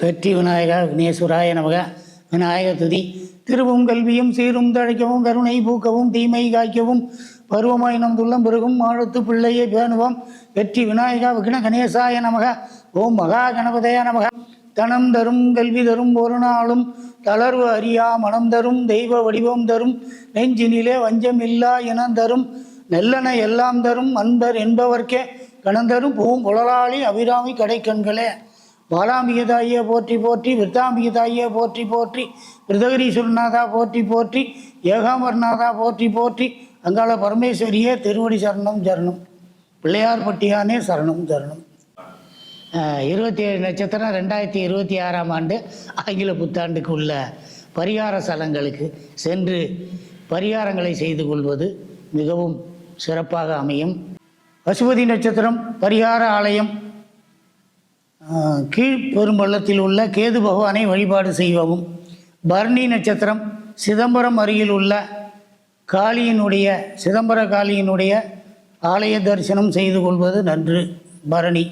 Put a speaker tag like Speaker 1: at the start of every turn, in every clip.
Speaker 1: வெற்றி விநாயகா விக்னேஸ்வராய நமக. விநாயக துதி. திருவும் கல்வியும் சீரும் தழைக்கவும் கருணை பூக்கவும் தீமை காய்க்கவும் பருவமாய் நம் துள்ளம் பெருகும் ஆழத்து பிள்ளையை பேணுவோம். வெற்றி விநாயகா விக்ன கணேசாய நமக. ஓம் மகா கணபதய நமக. தனம் தரும் கல்வி தரும் ஒரு நாளும் தளர்வு அறியா மனம் தரும் தெய்வ வடிவம் தரும் நெஞ்சினிலே வஞ்சம் இல்லா இனம் தரும் நெல்லன எல்லாம் தரும் அன்பர் என்பவர்க்கே கணந்தரும் பூங்குழலாளி அபிராமி கடைக்கண்களே. பாலாம்பிகை தாயே போற்றி போற்றி, விருத்தாம்பிகை தாயே போற்றி போற்றி, விருதகிரீஸ்வரநாதா போற்றி போற்றி, ஏகாம்பரநாதா போற்றி போற்றி, அங்காள பரமேஸ்வரியே திருவடி சரணம் சரணம், பிள்ளையார் பட்டியானே சரணம் சரணம். 27 நட்சத்திரம் 2026ஆம் ஆண்டு ஆங்கில புத்தாண்டுக்கு உள்ள பரிகார ஸ்தலங்களுக்கு சென்று பரிகாரங்களை செய்து கொள்வது மிகவும் சிறப்பாக அமையும். பசுபதி நட்சத்திரம் பரிகார ஆலயம் கீழ்பெரும்பள்ளத்தில் உள்ள கேது பகவானை வழிபாடு செய்யவும். பரணி நட்சத்திரம் சிதம்பரம் அருகில் உள்ள சிதம்பர காளியினுடைய ஆலய தரிசனம் செய்து கொள்வது நன்று. பரணி.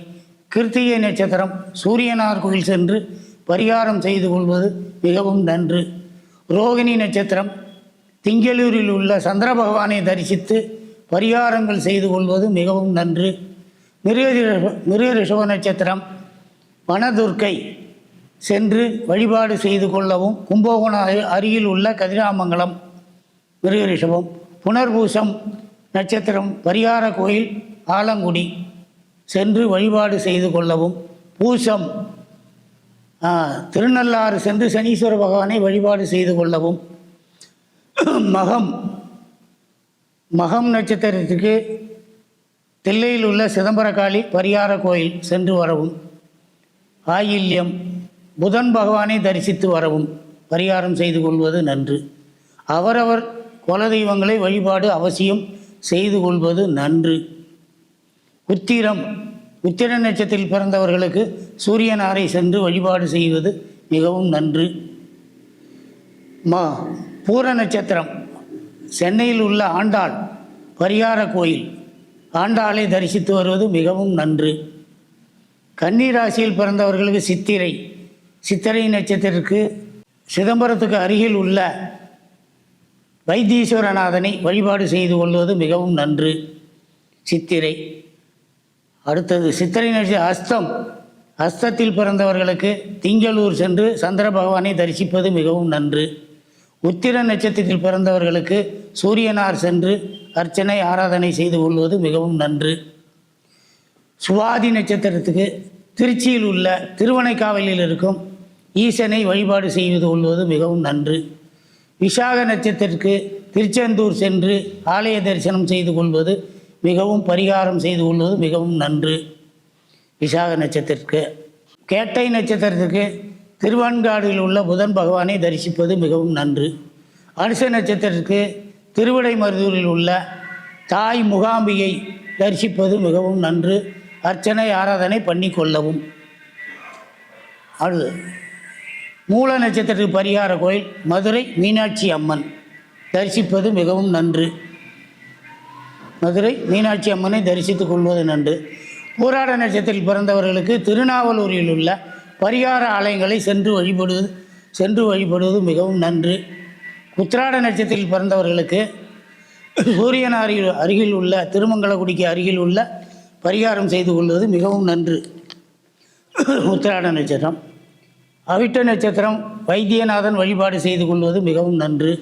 Speaker 1: கிருத்திகை நட்சத்திரம் சூரியனார் கோயில் சென்று பரிகாரம் செய்து கொள்வது மிகவும் நன்று. ரோகிணி நட்சத்திரம் திங்களூரில் உள்ள சந்திர பகவானை தரிசித்து பரிகாரங்கள் செய்து கொள்வது மிகவும் நன்று. மிருகரிஷப நட்சத்திரம் வனதுர்க்கை சென்று வழிபாடு செய்து கொள்ளவும். கும்பகோணம் அருகில் உள்ள கதிராமங்கலம் மிருகரிஷபம். புனர்பூசம் நட்சத்திரம் பரிகார கோயில் ஆலங்குடி சென்று வழிபாடு செய்து கொள்ளவும். பூசம் திருநள்ளாறு சென்று சனீஸ்வர பகவானை வழிபாடு செய்து கொள்ளவும். மகம் நட்சத்திரத்துக்கு தில்லையில் உள்ள சிதம்பரகாளி பரிகார கோயில் சென்று வரவும். ஆயில்யம் புதன் பகவானை தரிசித்து வரவும் பரிகாரம் செய்து கொள்வது நன்று. அவரவர் குலதெய்வங்களை வழிபாடு அவசியம் செய்து கொள்வது நன்று. உத்திர நட்சத்திரத்தில் பிறந்தவர்களுக்கு சூரியனாரை சென்று வழிபாடு செய்வது மிகவும் நன்று. பூர நட்சத்திரம் சென்னையில் உள்ள ஆண்டாள் பரிகார கோயில் ஆண்டாளை தரிசித்து வருவது மிகவும் நன்று. கன்னிராசியில் பிறந்தவர்களுக்கு சித்திரை நட்சத்திரத்திற்கு சிதம்பரத்துக்கு அருகில் உள்ள வைத்தீஸ்வரநாதனை வழிபாடு செய்து கொள்வது மிகவும் நன்று. சித்திரை. அடுத்தது சித்திரை நட்சத்திரம் அஸ்தத்தில் பிறந்தவர்களுக்கு திங்களூர் சென்று சந்திர பகவானை தரிசிப்பது மிகவும் நன்று. உத்திர நட்சத்திரத்தில் பிறந்தவர்களுக்கு சூரியனார் சென்று அர்ச்சனை ஆராதனை செய்து கொள்வது மிகவும் நன்று. சுவாதி நட்சத்திரத்துக்கு திருச்சியில் உள்ள திருவனைக்காவலில் இருக்கும் ஈசனை வழிபாடு செய்து கொள்வது மிகவும் நன்று. விசாக நட்சத்திரத்திற்கு திருச்செந்தூர் சென்று ஆலய தரிசனம் செய்து கொள்வது மிகவும் பரிகாரம் செய்து கொள்வது மிகவும் நன்று. விசாக நட்சத்திரத்திற்கு. கேட்டை நட்சத்திரத்துக்கு திருவான்காடில் உள்ள புதன் பகவானை தரிசிப்பது மிகவும் நன்று. அனுச நட்சத்திரத்திற்கு திருவிடைமருதூரில் உள்ள தாய் முகாம்பிகை தரிசிப்பது மிகவும் நன்று. அர்ச்சனை ஆராதனை பண்ணி கொள்ளவும். அடுத்து மூல நட்சத்திரத்துக்கு பரிகார கோயில் மதுரை மீனாட்சி அம்மன் தரிசிப்பது மிகவும் நன்று. மதுரை மீனாட்சி அம்மனை தரிசித்துக் கொள்வது நன்று. பூராட நட்சத்திரத்தில் பிறந்தவர்களுக்கு திருநாவலூரில் உள்ள பரிகார ஆலயங்களை சென்று வழிபடுவது மிகவும் நன்று. உத்திராட நட்சத்திரத்தில் பிறந்தவர்களுக்கு சூரியன் அருகில் உள்ள திருமங்கலக்குடிக்கு அருகில் உள்ள பரிகாரம் செய்து கொள்வது மிகவும் நன்று. உத்திராட நட்சத்திரம். அவிட்ட நட்சத்திரம் வைத்தியநாதன் வழிபாடு செய்து கொள்வது மிகவும் நன்று.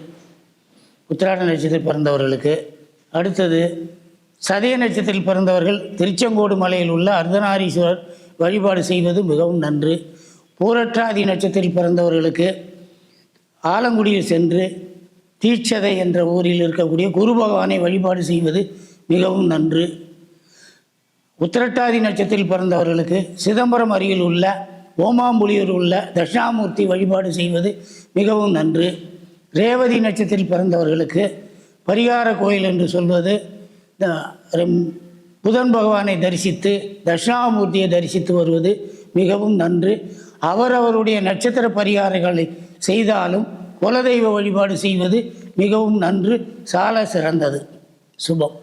Speaker 1: உத்திராட நட்சத்திரத்தில் பிறந்தவர்களுக்கு. அடுத்தது சதய நட்சத்திரத்தில் பிறந்தவர்கள் திருச்செங்கோடு மலையில் உள்ள அர்த்தநாரீஸ்வரர் வழிபாடு செய்வது மிகவும் நன்று. பூரட்டாதி நட்சத்திரத்தில் பிறந்தவர்களுக்கு ஆலங்குடியில் சென்று தீட்சதை என்ற ஊரில் இருக்கக்கூடிய குரு பகவானை வழிபாடு செய்வது மிகவும் நன்று. உத்திரட்டாதி நட்சத்திரத்தில் பிறந்தவர்களுக்கு சிதம்பரம் அருகில் உள்ள ஓமாம்புலியூர் உள்ள தட்சிணாமூர்த்தி வழிபாடு செய்வது மிகவும் நன்று. ரேவதி நட்சத்திரத்தில் பிறந்தவர்களுக்கு பரிகார கோயில் என்று சொல்வது புதன் பகவானை தரிசித்து தட்சிணாமூர்த்தியை தரிசித்து வருவது மிகவும் நன்று. அவரவருடைய நட்சத்திர பரிகாரங்களை செய்தாலும் குலதெய்வ வழிபாடு செய்வது மிகவும் நன்று, சால சிறந்தது. சுபம்.